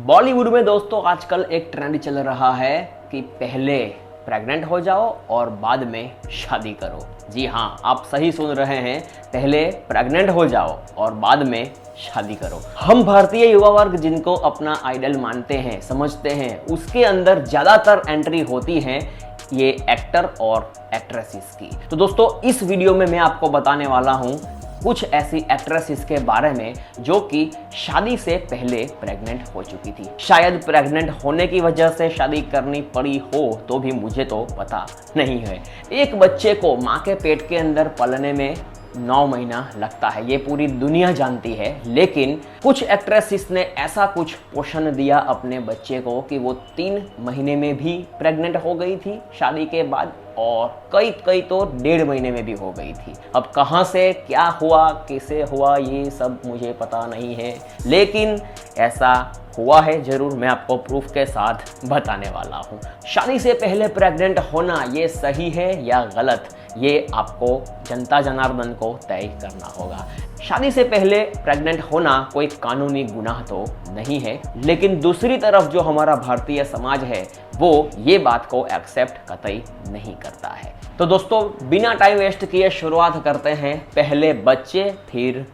बॉलीवुड में दोस्तों आजकल एक ट्रेंड चल रहा है कि पहले प्रेग्नेंट हो जाओ और बाद में शादी करो। जी हाँ, आप सही सुन रहे हैं, पहले प्रेग्नेंट हो जाओ और बाद में शादी करो। हम भारतीय युवा वर्ग जिनको अपना आइडल मानते हैं, समझते हैं, उसके अंदर ज्यादातर एंट्री होती है ये एक्टर और एक्ट्रेसेस की। तो दोस्तों इस वीडियो में मैं आपको बताने वाला हूँ कुछ ऐसी एक्ट्रेसेस के बारे में जो कि शादी से पहले प्रेग्नेंट हो चुकी थी। शायद प्रेग्नेंट होने की वजह से शादी करनी पड़ी हो तो भी मुझे तो पता नहीं है। एक बच्चे को माँ के पेट के अंदर पलने में 9 महीना लगता है, ये पूरी दुनिया जानती है। लेकिन कुछ एक्ट्रेसेस ने ऐसा कुछ पोषण दिया अपने बच्चे को कि वो 3 महीने में भी प्रेग्नेंट हो गई थी शादी के बाद, और कई तो 1.5 महीने में भी हो गई थी। अब कहाँ से क्या हुआ, कैसे हुआ, ये सब मुझे पता नहीं है, लेकिन ऐसा हुआ है जरूर। मैं आपको प्रूफ के साथ बताने वाला हूँ। शादी से पहले प्रेग्नेंट होना ये सही है या गलत, ये आपको जनता जनार्दन को तय करना होगा। शादी से पहले प्रेग्नेंट होना कोई कानूनी गुनाह तो नहीं है, लेकिन दूसरी तरफ जो हमारा भारतीय समाज है वो ये बात को एक्सेप्ट कतई नहीं करता है। तो दोस्तों बिना टाइम वेस्ट किए शुरुआत करते हैं, पहले बच्चे फिर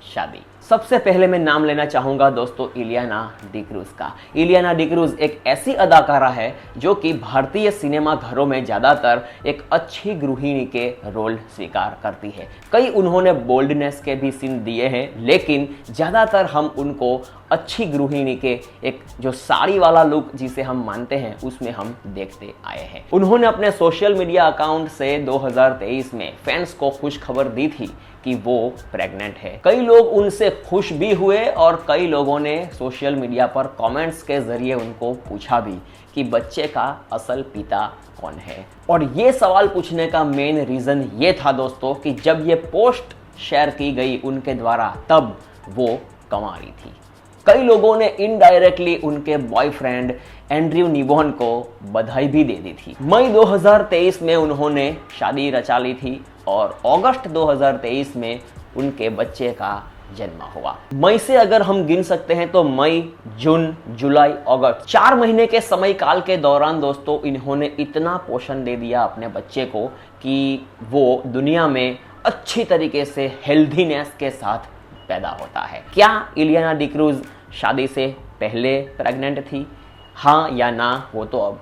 शादी। सबसे पहले मैं नाम लेना चाहूंगा दोस्तों इलियाना डिक्रूज का। इलियाना डिक्रूज एक ऐसी अदाकारा है जो कि भारतीय सिनेमा घरों में ज्यादातर एक अच्छी गृहिणी के रोल स्वीकार करती है। कई उन्होंने बोल्डनेस के भी सीन दिए हैं, लेकिन ज्यादातर हम उनको अच्छी गृहिणी के एक जो साड़ी वाला लुक जिसे हम मानते हैं उसमें हम देखते आए हैं। उन्होंने अपने सोशल मीडिया अकाउंट से 2023 में फैंस को खुशखबर दी थी कि वो प्रेग्नेंट है। कई लोग उनसे खुश भी हुए और कई लोगों ने सोशल मीडिया पर कमेंट्स के जरिए उनको पूछा भी कि बच्चे का असल पिता कौन है। और ये सवाल पूछने का मेन रीजन ये था दोस्तों कि जब ये पोस्ट शेयर की गई उनके द्वारा तब वो कंवारी थी। कई लोगों ने इनडायरेक्टली उनके बॉयफ्रेंड एंड्रयू नीबॉन को बधाई भी दे दी थी। मई 2023 में उन्होंने शादी रचा ली थी और अगस्त 2023 में उनके बच्चे का जन्म हुआ। मई से अगर हम गिन सकते हैं तो मई, जून, जुलाई, अगस्त 4 महीने के समय काल के दौरान दोस्तों इन्होंने इतना पोषण दे दिया अपने बच्चे को कि वो दुनिया में अच्छी तरीके से हेल्थीनेस के साथ पैदा होता है। क्या इलियाना डिक्रूज शादी से पहले प्रेग्नेंट थी, हाँ या ना, वो तो अब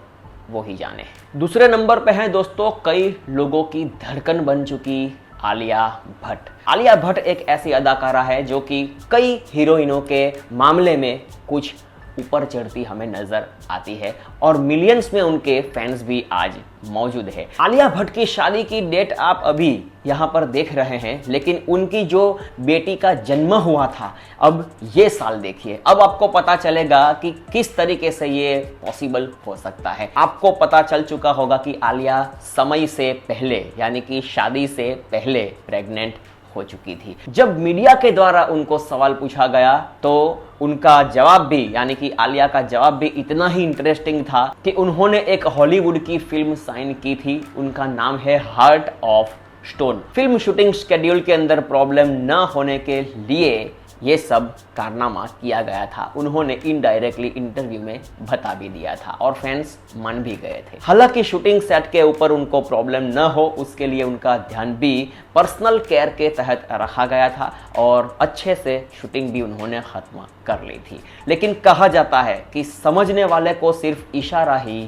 वो ही जाने। दूसरे नंबर पे है दोस्तों कई लोगों की धड़कन बन चुकी आलिया भट्ट। आलिया भट्ट एक ऐसी अदाकारा है जो कि कई हीरोइनों के मामले में कुछ ऊपर चढ़ती हमें नजर आती है और मिलियंस में उनके फैंस भी आज मौजूद है। आलिया भट्ट की शादी की डेट आप अभी यहाँ पर देख रहे हैं, लेकिन उनकी जो बेटी का जन्म हुआ था अब ये साल देखिए, अब आपको पता चलेगा कि किस तरीके से ये पॉसिबल हो सकता है। आपको पता चल चुका होगा कि आलिया समय से पहले यानी कि शादी से पहले प्रेग्नेंट हो चुकी थी। जब मीडिया के द्वारा उनको सवाल पूछा गया तो उनका जवाब भी यानी कि आलिया का जवाब भी इतना ही इंटरेस्टिंग था कि उन्होंने एक हॉलीवुड की फिल्म साइन की थी। उनका नाम है heart of stone. Film shooting schedule के अंदर प्रॉब्लम न होने के लिए ये सब कारनामा किया गया था। उन्होंने इनडायरेक्टली इंटरव्यू में बता भी दिया था और फैंस मान भी गए थे। हालांकि शूटिंग सेट के ऊपर उनको प्रॉब्लम न हो उसके लिए उनका ध्यान भी पर्सनल केयर के तहत रखा गया था और अच्छे से शूटिंग भी उन्होंने खत्म कर ली थी। लेकिन कहा जाता है कि समझने वाले को सिर्फ इशारा ही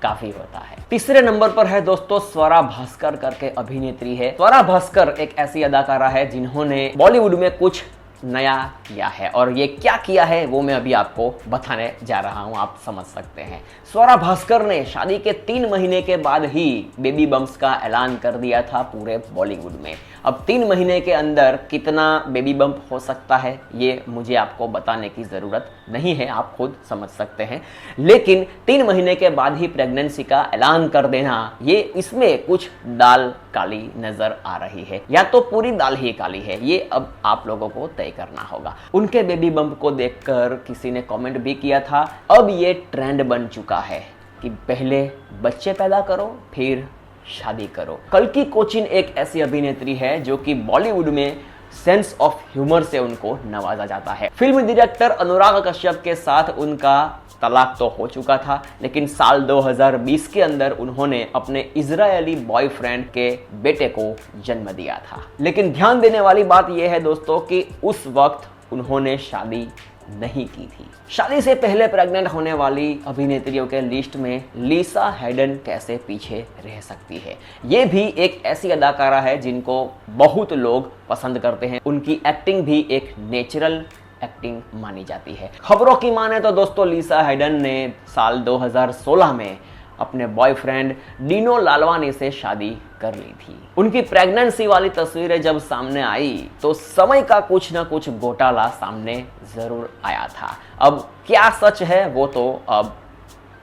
काफी होता है। तीसरे नंबर पर है दोस्तों स्वरा भास्कर करके अभिनेत्री है। स्वरा भास्कर एक ऐसी अदाकारा है जिन्होंने बॉलीवुड में कुछ नया किया है और ये क्या किया है वो मैं अभी आपको बताने जा रहा हूं, आप समझ सकते हैं। स्वरा भास्कर ने शादी के 3 महीने के बाद ही बेबी बम्प्स का ऐलान कर दिया था पूरे बॉलीवुड में। अब 3 महीने के अंदर कितना बेबी बम्प हो सकता है ये मुझे आपको बताने की ज़रूरत नहीं है, आप खुद समझ सकते हैं। लेकिन 3 महीने के बाद ही प्रेगनेंसी का ऐलान कर देना, ये इसमें कुछ दाल काली नजर आ रही है, या तो पूरी दाल ही काली है, ये अब आप लोगों को तय करना होगा। उनके बेबी बम्प को देखकर किसी ने कमेंट भी किया था, अब ये ट्रेंड बन चुका है कि पहले बच्चे पैदा करो फिर शादी करो। कल्कि कोचिन एक ऐसी अभिनेत्री है जो कि बॉलीवुड में सेंस ऑफ ह्यूमर से उनको नवाजा जाता है। फिल्म डायरेक्टर अनुराग कश्यप के साथ उनका तलाक तो हो चुका था, लेकिन साल 2020 के अंदर उन्होंने अपने इजरायली बॉयफ्रेंड के बेटे को जन्म दिया था। लेकिन ध्यान देने वाली बात यह है दोस्तों कि उस वक्त उन्होंने शादी नहीं की थी। शादी से पहले प्रेग्नेंट होने वाली अभिनेत्रियों के लिस्ट में लिसा हैडन कैसे पीछे रह सकती है। ये भी एक ऐसी अदाकारा है जिनको बहुत लोग पसंद करते हैं। उनकी एक्टिंग भी एक नेचुरल एक्टिंग मानी जाती है। खबरों की माने तो दोस्तों लिसा हैडन ने साल 2016 में अपने बॉयफ्रेंड डिनो लालवानी से शादी कर ली थी। उनकी प्रेगनेंसी वाली तस्वीरें जब सामने आई तो समय का कुछ ना कुछ घोटाला सामने जरूर आया था। अब क्या सच है वो तो अब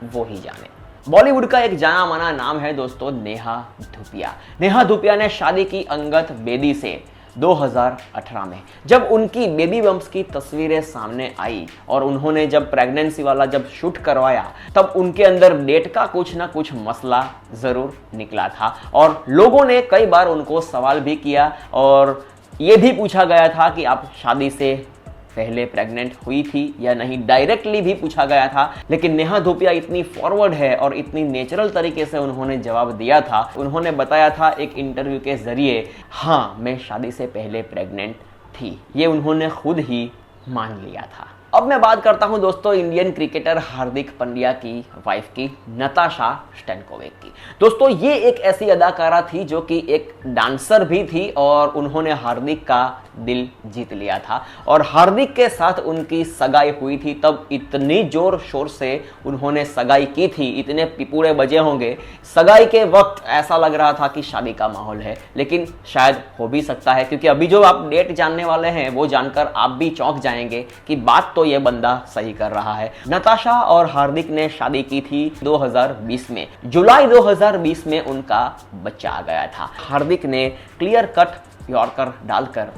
वो ही जाने। बॉलीवुड का एक जाना माना नाम है दोस्तों नेहा धूपिया। नेहा धूपिया ने शादी की अंगद बेदी से 2018 में। जब उनकी बेबी बम्प्स की तस्वीरें सामने आई और उन्होंने जब प्रेगनेंसी वाला जब शूट करवाया तब उनके अंदर डेट का कुछ ना कुछ मसला जरूर निकला था और लोगों ने कई बार उनको सवाल भी किया और ये भी पूछा गया था कि आप शादी से पहले प्रेग्नेंट हुई थी या नहीं, डायरेक्टली भी पूछा गया था। लेकिन नेहा धूपिया इतनी फॉरवर्ड है और इतनी नेचुरल तरीके से उन्होंने जवाब दिया था। उन्होंने बताया था एक इंटरव्यू के जरिए, हाँ मैं शादी से पहले प्रेग्नेंट थी। ये उन्होंने खुद ही मान लिया था। अब मैं बात करता हूं दोस्तों इंडियन क्रिकेटर हार्दिक पांड्या की वाइफ की नताशा स्टैनकोविक की। दोस्तों ये एक ऐसी अदाकारा थी जो कि एक डांसर भी थी और उन्होंने हार्दिक का दिल जीत लिया था और हार्दिक के साथ उनकी सगाई हुई थी। तब इतनी जोर शोर से उन्होंने सगाई की थी, इतने पिपूड़े बजे होंगे। सगाई के वक्त ऐसा लग रहा था कि शादी का माहौल है, लेकिन शायद हो भी सकता है क्योंकि अभी जो आप डेट जानने वाले हैं वो जानकर आप भी चौंक जाएंगे कि बात तो ये बंदा सही कर रहा है। नताशा और हार्दिक ने शादी की थी 2020 में। जुलाई 2020 में उनका बच्चा आ गया था। हार्दिक ने क्लियर कट यॉर्कर डालकर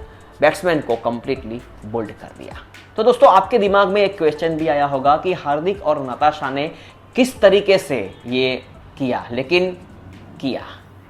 बैट्समैन को कंप्लीटली बोल्ड कर दिया। तो दोस्तों आपके दिमाग में एक क्वेश्चन भी आया होगा कि हार्दिक और नताशा ने किस तरीके से ये किया, लेकिन किया।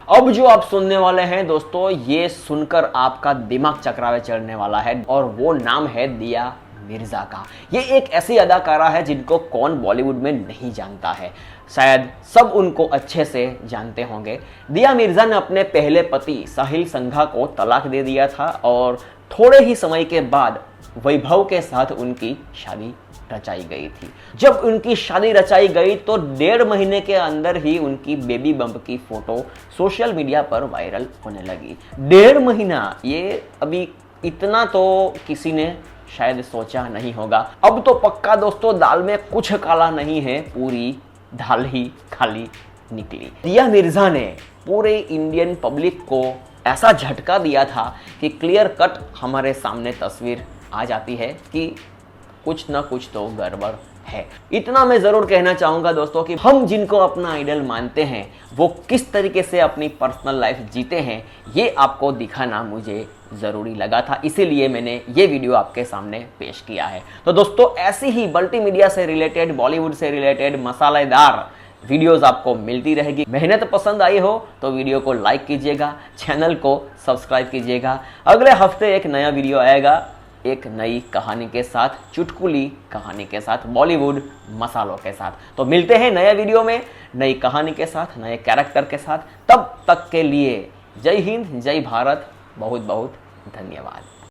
अब जो आप सुनने वाले हैं दोस्तों ये सुनकर आपका दिमाग चकरावे चढ़ने वाला है और वो नाम है दिया मिर्जा का। ये एक ऐसी अदाकारा है जिनको कौन बॉलीवुड में नहीं जानता है, शायद सब उनको अच्छे से जानते होंगे। दिया मिर्जा ने अपने पहले पति साहिल संघा को तलाक दे दिया था और थोड़े ही समय के बाद वैभव के साथ उनकी शादी रचाई गई थी। जब उनकी शादी रचाई गई तो 1.5 महीने के अंदर ही उनकी बेबी बम्प की फोटो सोशल मीडिया पर वायरल होने लगी। 1.5 महीना, ये अभी इतना तो किसी ने शायद सोचा नहीं होगा। अब तो पक्का दोस्तों दाल में कुछ काला नहीं है, पूरी दाल ही खाली निकली। दिया मिर्जा ने पूरे इंडियन पब्लिक को ऐसा झटका दिया था कि क्लियर कट हमारे सामने तस्वीर आ जाती है कि कुछ ना कुछ तो गड़बड़ है। इतना मैं जरूर कहना चाहूंगा दोस्तों कि हम जिनको अपना आइडल मानते हैं वो किस तरीके से अपनी पर्सनल लाइफ जीते हैं ये आपको दिखाना मुझे जरूरी लगा था, इसीलिए मैंने ये वीडियो आपके सामने पेश किया है। तो दोस्तों ऐसी ही मल्टीमीडिया से रिलेटेड, बॉलीवुड से रिलेटेड मसालेदार वीडियोस आपको मिलती रहेगी। मेहनत पसंद आई हो तो वीडियो को लाइक कीजिएगा, चैनल को सब्सक्राइब कीजिएगा। अगले हफ्ते एक नया वीडियो आएगा एक नई कहानी के साथ, चुटकुली कहानी के साथ, बॉलीवुड मसालों के साथ। तो मिलते हैं नए वीडियो में नई कहानी के साथ, नए कैरेक्टर के साथ। तब तक के लिए जय हिंद, जय भारत, बहुत बहुत धन्यवाद।